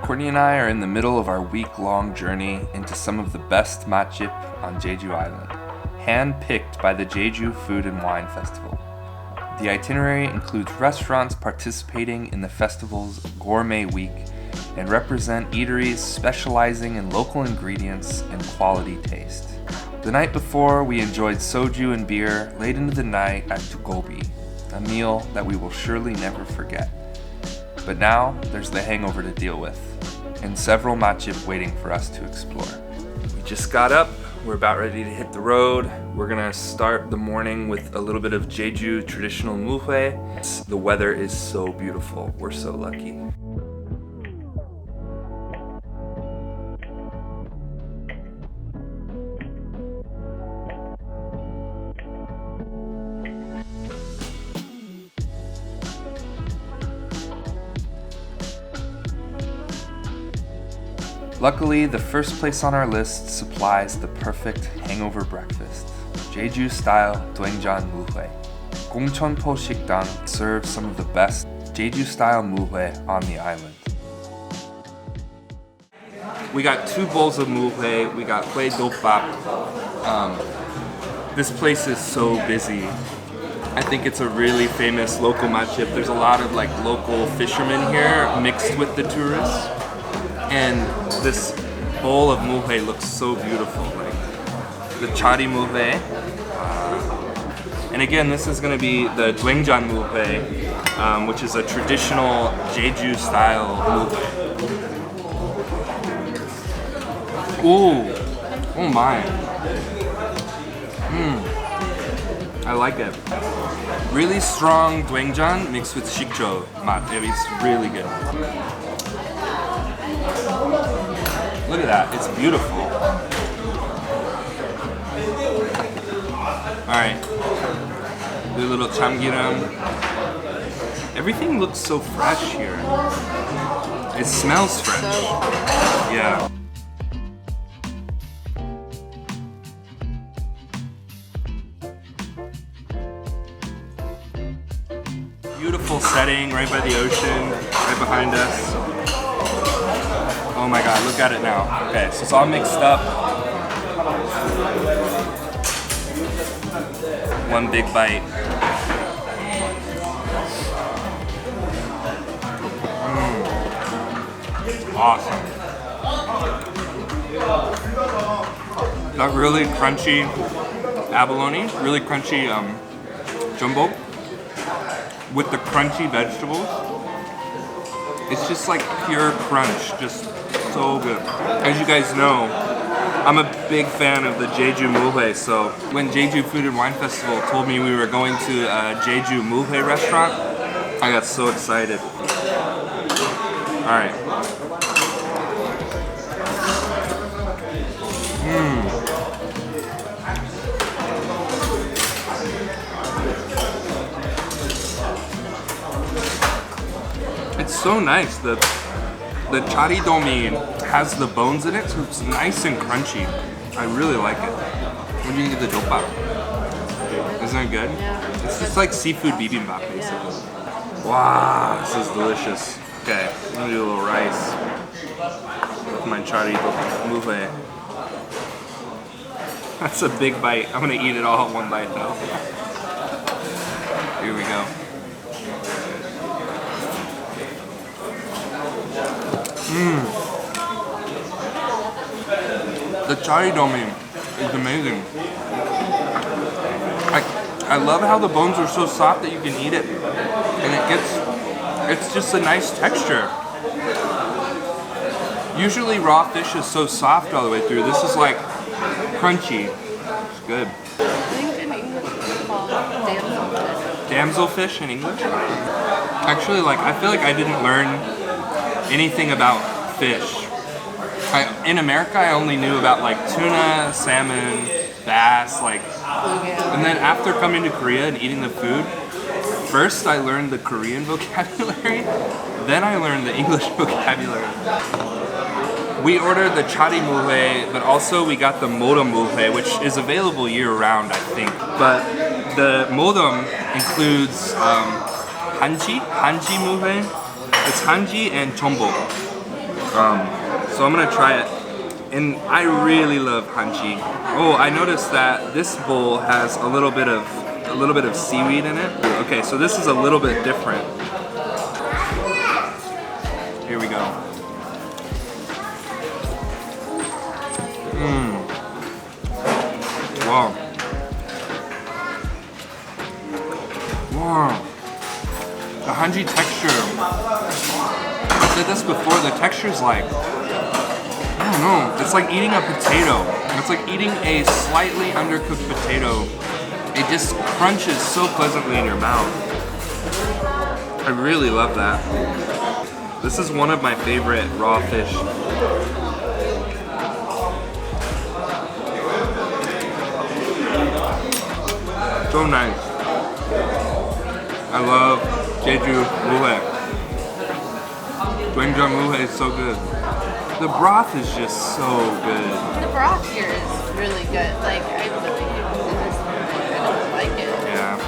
Courtney and I are in the middle of our week-long journey into some of the best matjip on Jeju Island, hand-picked by the Jeju Food and Wine Festival. The itinerary includes restaurants participating in the festival's Gourmet Week and represent eateries specializing in local ingredients and quality taste. The night before, we enjoyed soju and beer late into the night at Tugobi, a meal that we will surely never forget. But now, there's the hangover to deal with, and several matjip waiting for us to explore. We just got up, we're about ready to hit the road. We're gonna start the morning with a little bit of Jeju traditional mul회. The weather is so beautiful, we're so lucky. Luckily, the first place on our list supplies the perfect hangover breakfast, Jeju-style 둰장물회. 공천포식당 serves some of the best Jeju-style mul회 on the island. We got 2 bowls of mul회, we got hue dopbap. This place is so busy. I think it's a really famous local matjip. There's a lot of local fishermen here mixed with the tourists. And this bowl of mul회 looks so beautiful, the chari mul회. And again, this is going to be the 둰장물회, which is a traditional Jeju style mul회. Oh my. I like it. Really strong doenjang mixed with shikjo mat. It's really good. Look at that, it's beautiful. Alright, do a little chamgiram. Everything looks so fresh here. It smells fresh. Yeah. Beautiful setting right by the ocean, right behind us. Oh my god, look at it now. Okay, so it's all mixed up. One big bite. Awesome. That really crunchy abalone, really crunchy jumbo with the crunchy vegetables. It's just like pure crunch, just so good. As you guys know, I'm a big fan of the Jeju mul회, so when Jeju Food and Wine Festival told me we were going to a Jeju mul회 restaurant, I got so excited. Alright. It's so nice. The chari domi has the bones in it, so it's nice and crunchy. I really like it. What do you think of the jopbap? Isn't it good? Yeah. It's just like seafood bibimbap, basically. Wow, this is delicious. Okay, I'm gonna do a little rice with my chari mul회. That's a big bite. I'm gonna eat it all in one bite though. Here we go. The chari domi is amazing. I love how the bones are so soft that you can eat it, and it's just a nice texture. Usually raw fish is so soft all the way through. This is like crunchy. It's good. I think in English it's called damselfish. Damselfish in English? Actually, I feel like I didn't learn anything about fish. In America, I only knew about tuna, salmon, bass, and then after coming to Korea and eating the food, first I learned the Korean vocabulary, then I learned the English vocabulary. We ordered the chari mul회, but also we got the modam mul회, which is available year-round, I think. But the modam includes hanji mul회. It's hanji and jumbo. So I'm gonna try it. And I really love hanji. Oh, I noticed that this bowl has a little bit of seaweed in it. Okay, so this is a little bit different. Here we go. Wow. Wow. The hanji texture. I said this before, the texture's like, I don't know, it's like eating a potato. It's like eating a slightly undercooked potato. It just crunches so pleasantly in your mouth. I really love that. This is one of my favorite raw fish. So nice. I love Jejugomewi크. 둰장물회 is so good. The broth is just so good. The broth here is really good. Like, I really don't like it. Yeah.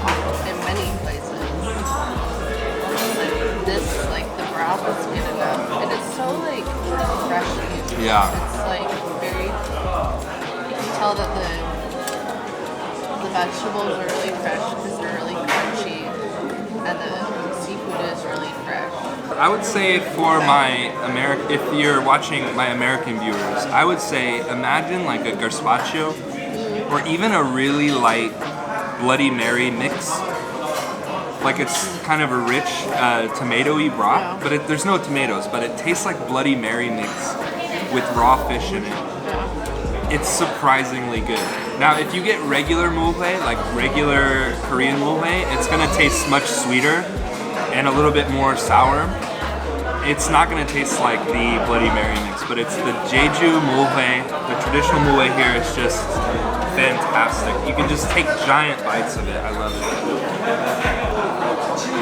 In many places. Like this, like the broth is good enough. And it's so like refreshing. Yeah. It's like very, you can tell that the vegetables are really fresh because they're really crunchy. And the seafood is really fresh. I would say for my if you're watching my American viewers, I would say imagine like a gazpacho or even a really light Bloody Mary mix. Like it's kind of a rich tomatoey broth, but there's no tomatoes, but it tastes like Bloody Mary mix with raw fish in it. It's surprisingly good. Now, if you get regular mul회, like regular Korean mul회, it's gonna taste much sweeter and a little bit more sour. It's not gonna taste like the Bloody Mary mix, but it's the Jeju mul회. The traditional mul회 here is just fantastic. You can just take giant bites of it. I love it.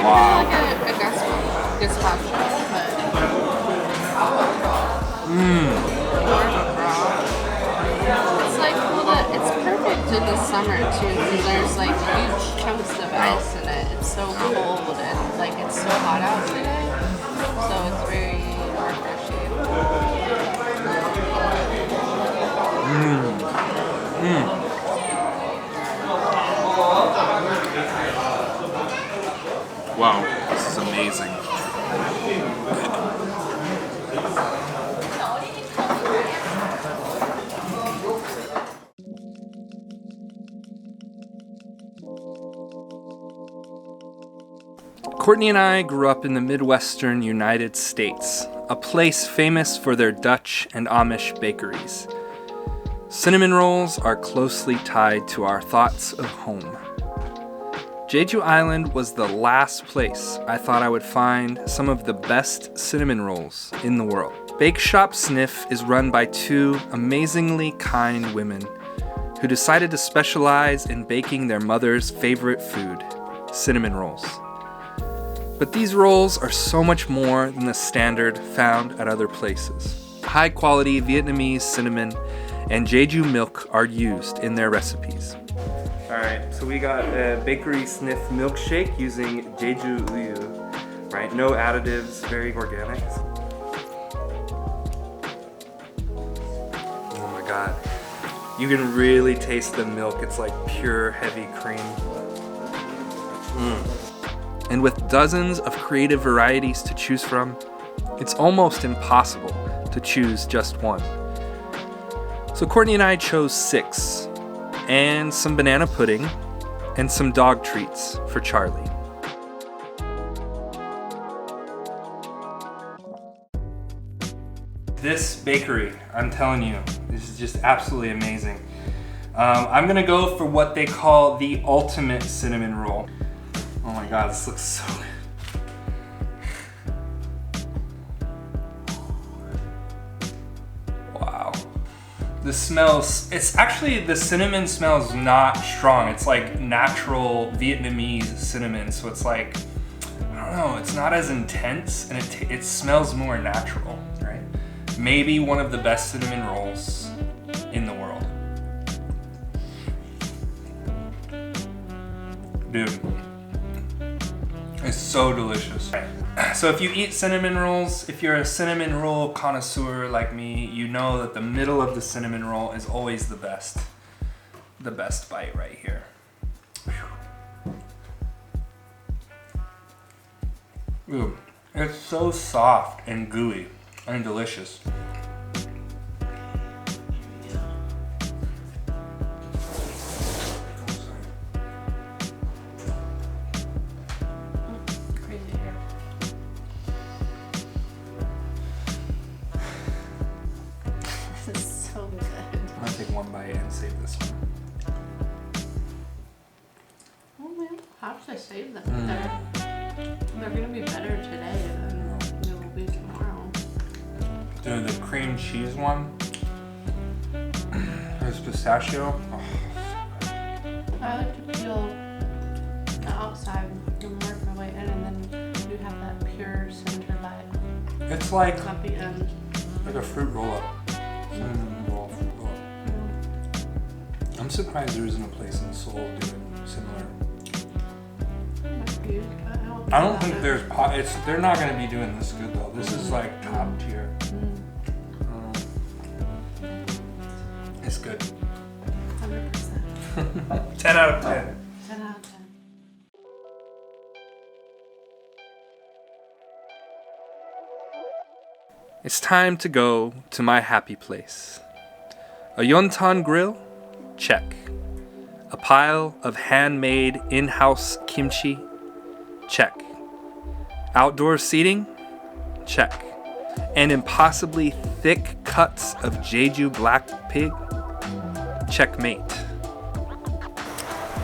Wow. Like a gazpacho, but it's like it's perfect in the summer too because there's like huge chunks of ice in it. It's so cold and like it's so hot out today, so it's very refreshing. Wow, this is amazing. Courtney and I grew up in the Midwestern United States, a place famous for their Dutch and Amish bakeries. Cinnamon rolls are closely tied to our thoughts of home. Jeju Island was the last place I thought I would find some of the best cinnamon rolls in the world. Beikeshopsnifu is run by two amazingly kind women who decided to specialize in baking their mother's favorite food, cinnamon rolls. But these rolls are so much more than the standard found at other places. High-quality Vietnamese cinnamon and Jeju milk are used in their recipes. Alright, so we got a bakery sniff milkshake using Jeju, right? No additives, very organic. Oh my god. You can really taste the milk. It's like pure, heavy cream. And with dozens of creative varieties to choose from, it's almost impossible to choose just one. So Courtney and I chose 6, and some banana pudding, and some dog treats for Charlie. This bakery, I'm telling you, this is just absolutely amazing. I'm gonna go for what they call the ultimate cinnamon roll. Oh my god, this looks so good. Wow. The smells, it's actually, the cinnamon smells not strong. It's like natural Vietnamese cinnamon. So it's like, I don't know, it's not as intense and it smells more natural, right? Maybe one of the best cinnamon rolls in the world. Dude. It's so delicious. So if you eat cinnamon rolls, if you're a cinnamon roll connoisseur like me, you know that the middle of the cinnamon roll is always the best. The best bite right here. Ooh, it's so soft and gooey and delicious. One bite and save this one. Oh man, how should I save them? They're gonna be better today than they will be tomorrow. Dude, the cream cheese one, there's pistachio. Oh. I like to peel the outside and work my way in, and then you have that pure center bite. It's like at the end, like a fruit roll-up. Cinnamon roll, fruit roll-up. I'm surprised there isn't a place in Seoul doing similar. I don't think there's they're not going to be doing this good though. This is like top tier. It's good. 100%. 10 out of 10. 10 out of 10. It's time to go to my happy place. A Yontan grill? Check. A pile of handmade in-house kimchi? Check. Outdoor seating? Check. And impossibly thick cuts of Jeju black pig? Checkmate.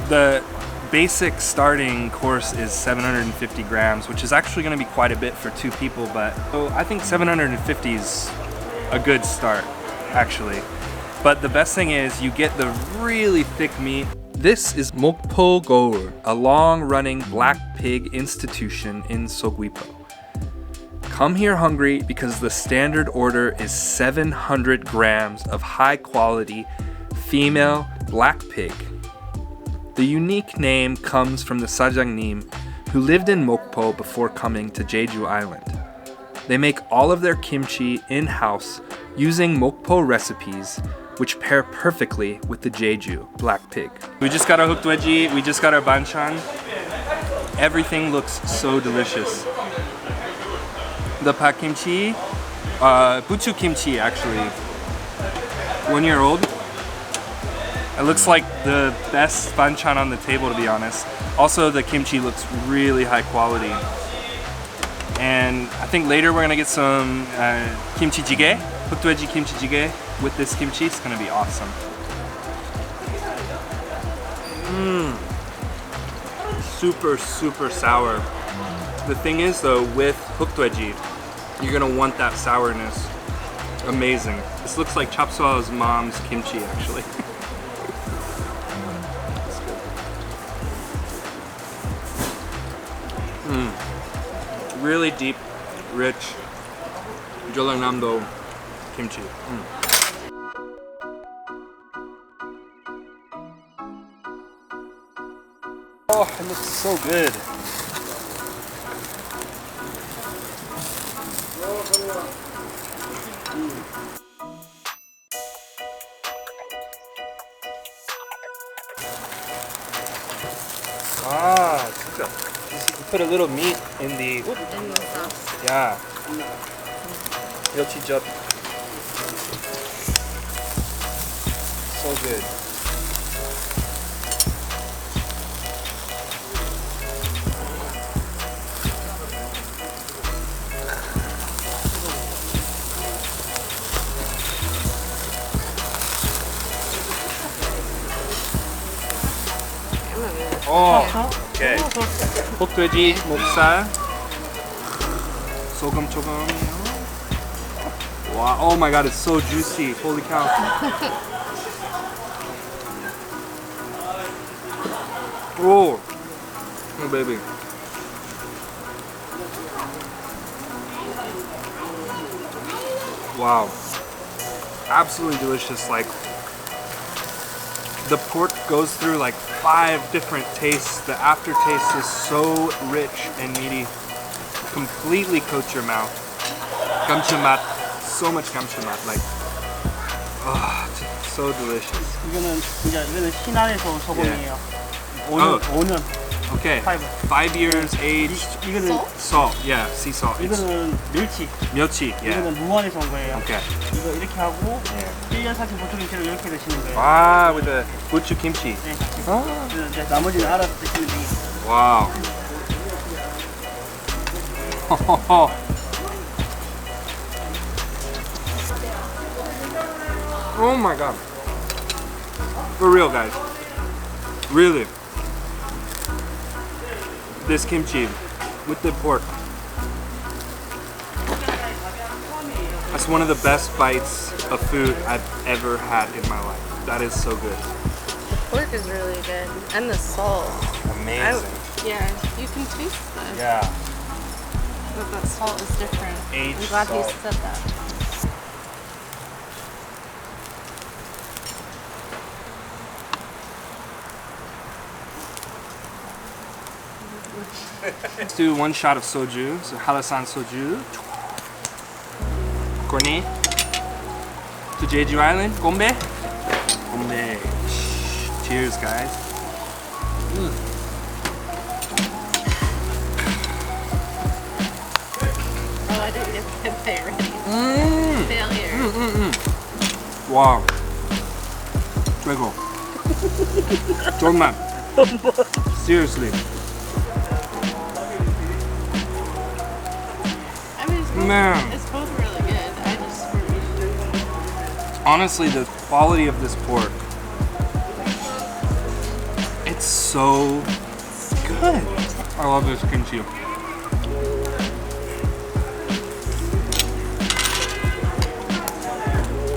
The basic starting course is 750 grams, which is actually going to be quite a bit for 2 people, but I think 750 is a good start, actually. But the best thing is you get the really thick meat. This is 목포고을, a long-running black pig institution in Sogwipo. Come here hungry because the standard order is 700 grams of high-quality female black pig. The unique name comes from the sajangnim who lived in Mokpo before coming to Jeju Island. They make all of their kimchi in-house using Mokpo recipes which pair perfectly with the Jeju black pig. We just got our hooked wedgie, we just got our banchan. Everything looks so delicious. The pak kimchi, buchu kimchi actually, 1 year old. It looks like the best banchan on the table, to be honest. Also, the kimchi looks really high quality. And I think later we're gonna get some kimchi jjigae, hooked veggie kimchi jjigae with this kimchi. It's gonna be awesome. Super, super sour. The thing is though, with hooked veggie, you're gonna want that sourness. Amazing. This looks like Chop Suey's mom's kimchi actually. Really deep, rich Jeollanam-do kimchi. Oh, it looks so good. Ah, 진짜. Put a little meat in the sauce. Yeah. Yochijop. So good. Oh, okay. 볶돼지 목살. 소금 조금. Wow, oh my god, it's so juicy. Holy cow. Oh, oh baby. Wow. Absolutely delicious. Like, the pork goes through like 5 different tastes. The aftertaste is so rich and meaty. completely coats your mouth. 감칠맛, so much 감칠맛, like, so delicious. 이거는 신안에서 소금이에요. Oh. 5년. Okay, 5 years aged. 이거는 Salt, yeah, sea salt. 이거는 멸치. 멸치, yeah. 이거는 무안에서 온 거예요. Okay. 이거 이렇게 하고 1년 사신 보초김치를 이렇게 드시는 거예요. Ah, with the buchu kimchi. 네. 그래서 이제 나머지는 알아서 드시면 돼요. Wow. Oh my god. For real, guys. Really. This kimchi with the pork. That's one of the best bites of food I've ever had in my life. That is so good. The pork is really good, and the salt. Amazing. Yeah, you can taste this. Yeah. But that salt is different. Aged I'm glad salt. he said that. Let's do one shot of soju. So Halasan soju. Cornet. To Jeju Island. Gombe. Gombe. Cheers, guys. Oh, I didn't get the pay ready. Failure. Wow. 최고. 정말. Seriously. I mean, it's both really good. I just Honestly, the quality of this pork, it's so good. I love this kimchi.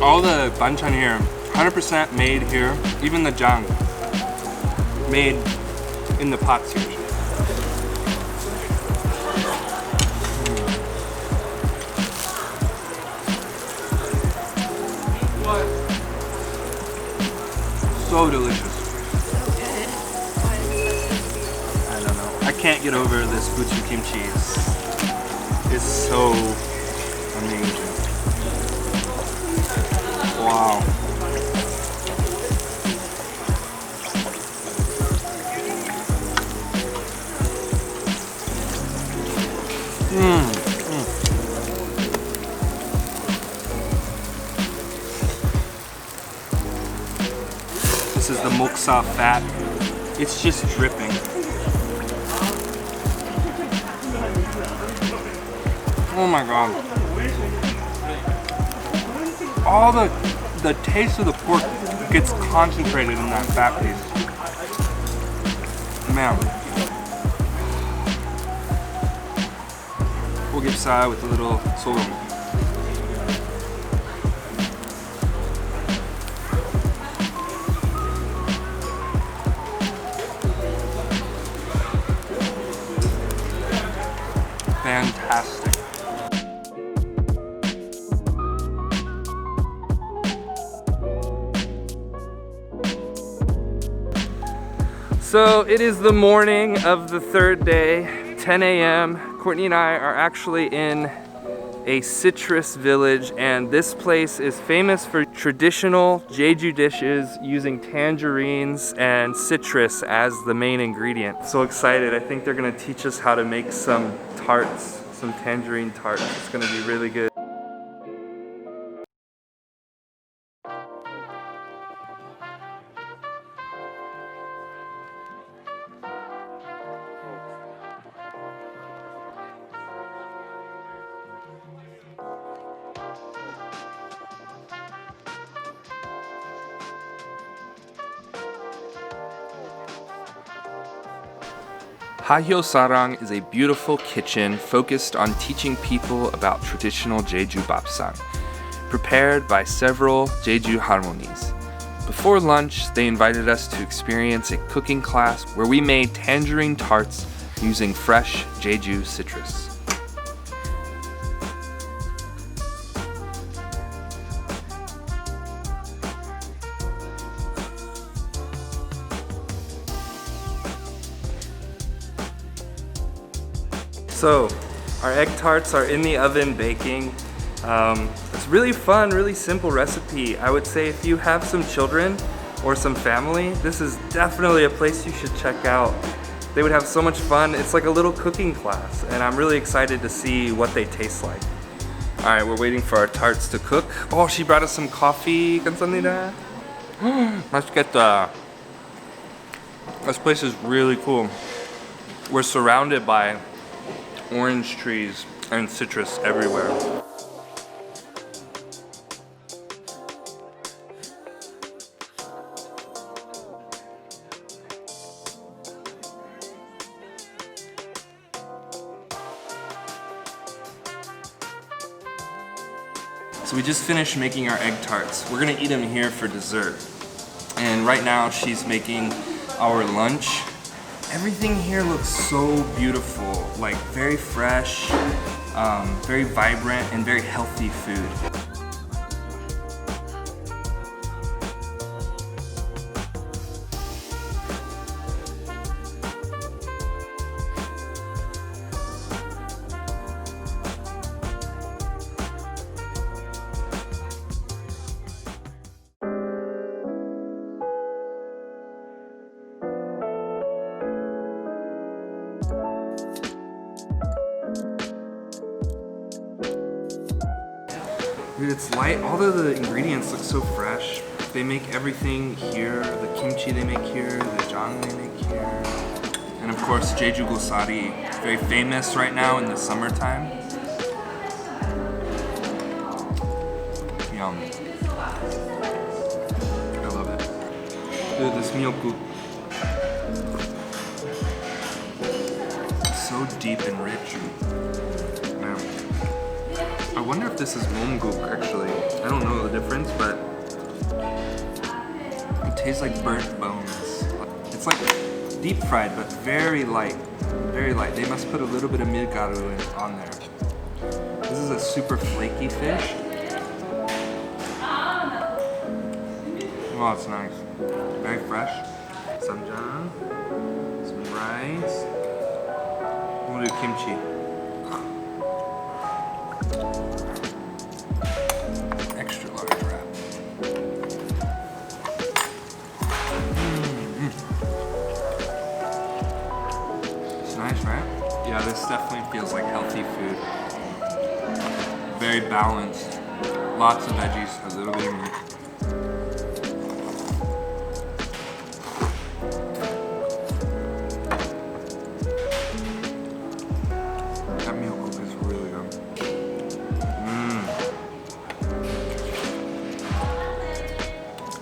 All the banchan here, 100% made here. Even the jang, made in the pots here. So delicious. I don't know. I can't get over this buchu kimchi. It's so amazing. Wow. This is the moksa fat. It's just dripping. Oh my god. All the taste of the pork gets concentrated in that fat piece. Man. Ogipsa with a little sorghum. Fantastic. So it is the morning of the third day, 10 a.m. Courtney and I are actually in a citrus village, and this place is famous for traditional Jeju dishes using tangerines and citrus as the main ingredient. So excited. I think they're gonna teach us how to make some tarts, some tangerine tarts. It's gonna be really good. Ha효살롱 is a beautiful kitchen focused on teaching people about traditional Jeju bapsang, prepared by several Jeju harmonies. Before lunch, they invited us to experience a cooking class where we made tangerine tarts using fresh Jeju citrus. So, Our egg tarts are in the oven baking. It's really fun, really simple recipe. I would say if you have some children or some family, this is definitely a place you should check out. They would have so much fun. It's like a little cooking class, and I'm really excited to see what they taste like. All right, we're waiting for our tarts to cook. Oh, she brought us some coffee. 감사합니다. 맛있겠다. This place is really cool. We're surrounded by orange trees and citrus everywhere. So we just finished making our egg tarts. We're gonna eat them here for dessert. And right now she's making our lunch. Everything here looks so beautiful, like very fresh, very vibrant, and very healthy food. Dude, it's light. All of the ingredients look so fresh. They make everything here. The kimchi they make here, the jang they make here. And of course, Jeju very famous right now in the summertime. Yum. I love it. Dude, this miyeokguk. It's so deep and rich. Man. I wonder if this is momguk actually. I don't know the difference, but it tastes like burnt bones. It's like deep fried, but very light. Very light. They must put a little bit of milgaru on there. This is a super flaky fish. Oh, it's nice. Very fresh. Samjang, some rice. We'll do kimchi. Extra large wrap. It's nice, right? Yeah, this definitely feels like healthy food. Very balanced. Lots of veggies, a little bit of meat.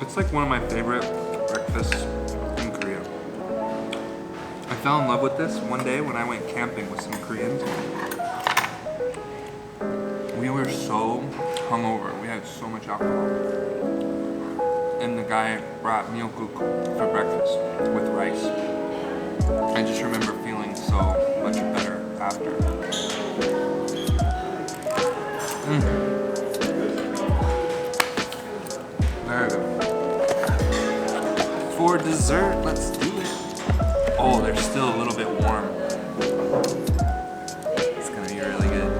It's like one of my favorite breakfasts in Korea. I fell in love with this one day when I went camping with some Koreans. We were so hungover. We had so much alcohol. And the guy brought miyeokguk for breakfast with rice. I just remember feeling so much better after. Very good. For dessert, let's do it. Oh, they're still a little bit warm. It's gonna be really good.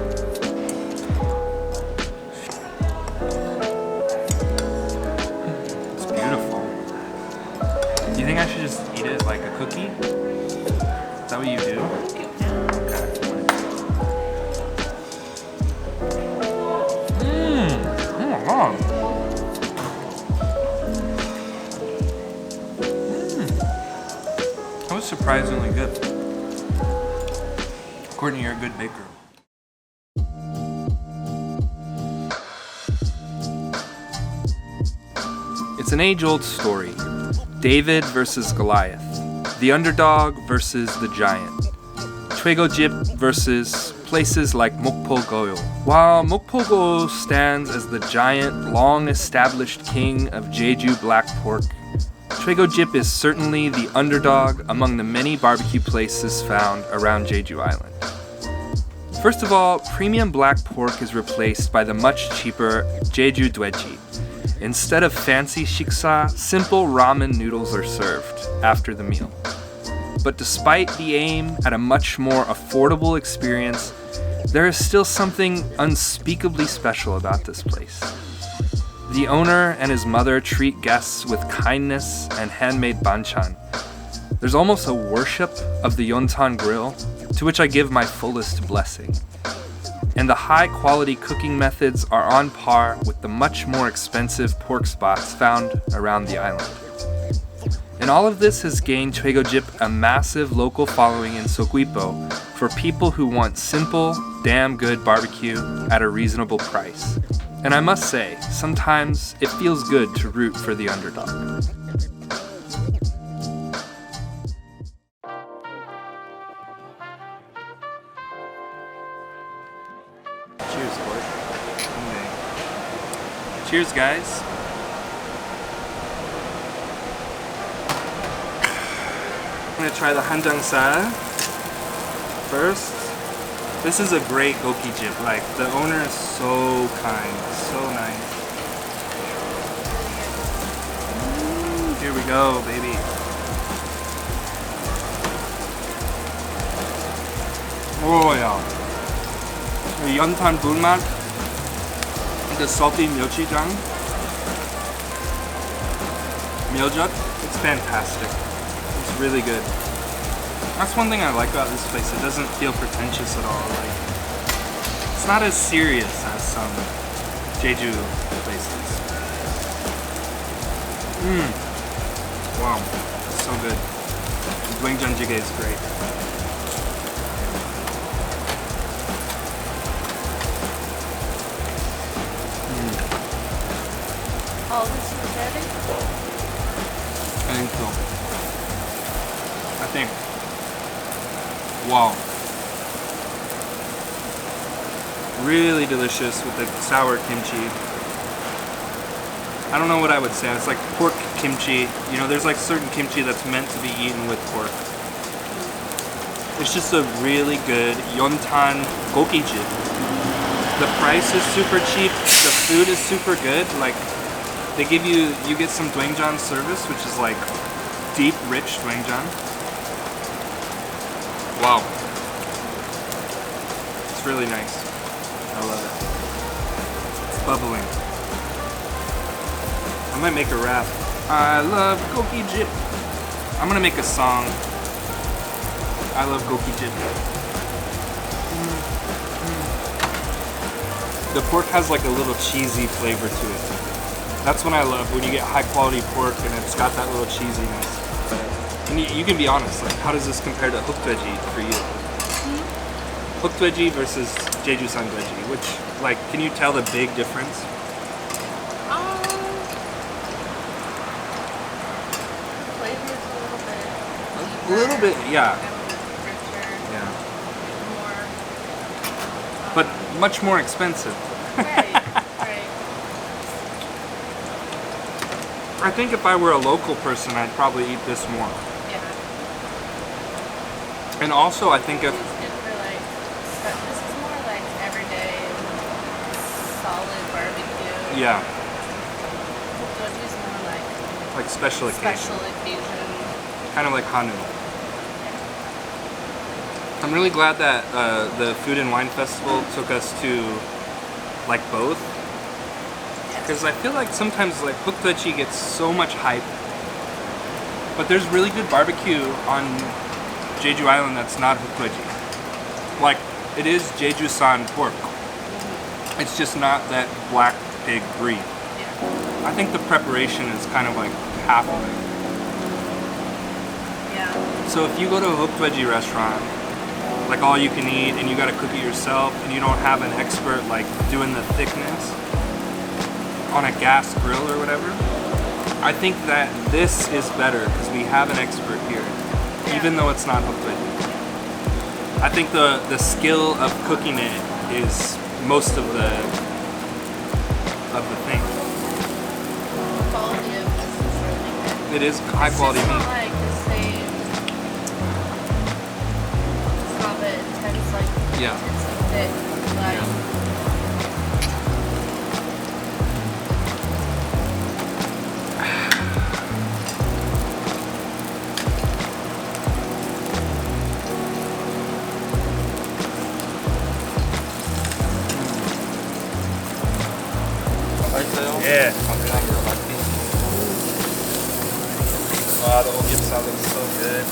It's beautiful. Do you think I should just eat it like a cookie? Is that what you do? Oh my god. That was surprisingly good. Courtney, you're a good baker. It's an age-old story. David versus Goliath. The underdog versus the giant. Chwaegojip versus places like 목포고을. While 목포고을 stands as the giant, long-established king of Jeju black pork, Chwaegojip is certainly the underdog among the many barbecue places found around Jeju Island. First of all, premium black pork is replaced by the much cheaper Jeju Dweji. Instead of fancy shiksa, simple ramen noodles are served after the meal. But despite the aim at a much more affordable experience, there is still something unspeakably special about this place. The owner and his mother treat guests with kindness and handmade banchan. There's almost a worship of the Yontan grill, to which I give my fullest blessing. And the high-quality cooking methods are on par with the much more expensive pork spots found around the island. And all of this has gained Chegojip a massive local following in Soquipo for people who want simple, damn good barbecue at a reasonable price. And I must say, sometimes it feels good to root for the underdog. Cheers, Court. Cheers, guys. I'm gonna try the hanjangsal first. This is a great gokijip. Like, the owner is so kind, so nice. Here we go, baby. Oh yeah. The 연탄 불맛, the salty 둰장물회, 둰젓, it's fantastic. It's really good. That's one thing I like about this place. It doesn't feel pretentious at all. Like, it's not as serious as some Jeju places. Wow, so good. 둰장물회 is great. All this is ready? I think so. I think. Wow. Really delicious with the sour kimchi. I don't know what I would say. It's like pork kimchi. You know, there's like certain kimchi that's meant to be eaten with pork. It's just a really good Yontan gokijip. The price is super cheap. The food is super good. Like, they give you get some doenjang service, which is like deep, rich doenjang. Wow. It's really nice. I love it. It's bubbling. I might make a rap. I love gokijip. I'm gonna make a song. I love gokijip. The pork has like a little cheesy flavor to it. That's what I love, when you get high quality pork and it's got that little cheesiness. And you can be honest, like, how does this compare to hooked veggie for you? Hooked veggie versus Jeju-san veggie, which, like, can you tell the big difference? Flavor's a little bit. A little bit, yeah. Richer. Yeah. More. But much more expensive. Right. I think if I were a local person, I'd probably eat this more. Yeah. And also, I think if... This is good for like, this is more like everyday, solid barbecue. Yeah. Goju's more like Special occasion. Special occasion. Kind of like Hanu. I'm really glad that the Food and Wine Festival took us to like both. Because I feel like sometimes like hooked veggie gets so much hype, but there's really good barbecue on Jeju Island that's not hooked veggie. Like, it is Jeju-san pork. It's just not that black pig breed. Yeah. I think the preparation is kind of like half of it. Yeah. So if you go to a hooked veggie restaurant, like all you can eat, and you gotta cook it yourself, and you don't have an expert like doing the thickness on a gas grill or whatever, I think that this is better because we have an expert here, even though it's not hooked veggie. I think the skill of cooking it is most of the thing. The quality of this is really good. It is high quality It's meat. not like the same. It's not the intense like. Yeah. It's thick like. 있어요. 예. 감사합니다. 맛있게. Wow, the oat salad is so good.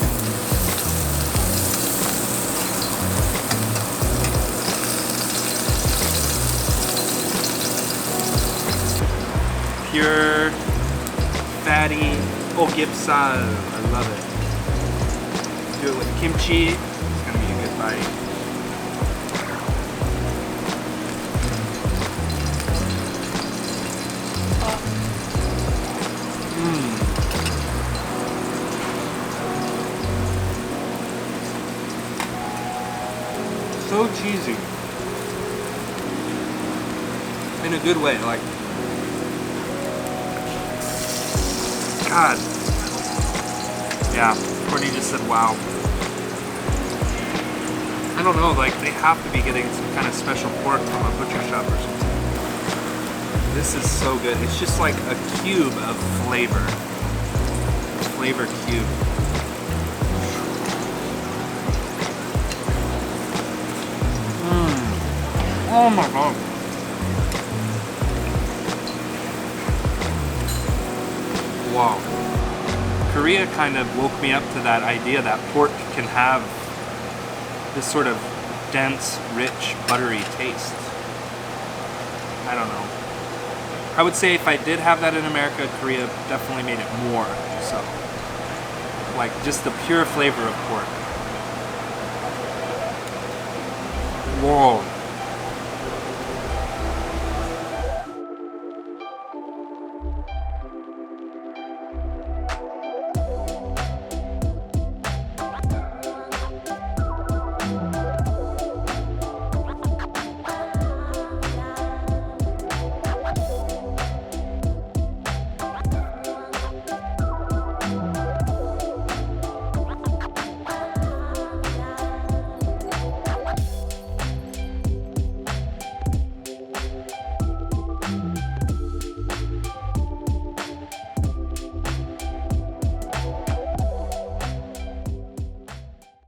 Pure, fatty ogipsal. I love it. Do it with kimchi. It's gonna be a good bite. So cheesy. In a good way, like, God. Yeah, Courtney just said wow. I don't know, like, they have to be getting some kind of special pork from a butcher shop or something. This is so good. It's just like a cube of flavor. Flavor cube. Oh my god. Wow. Korea kind of woke me up to that idea that pork can have this sort of dense, rich, buttery taste. I don't know. I would say if I did have that in America, Korea definitely made it more so. Like just the pure flavor of pork. Whoa.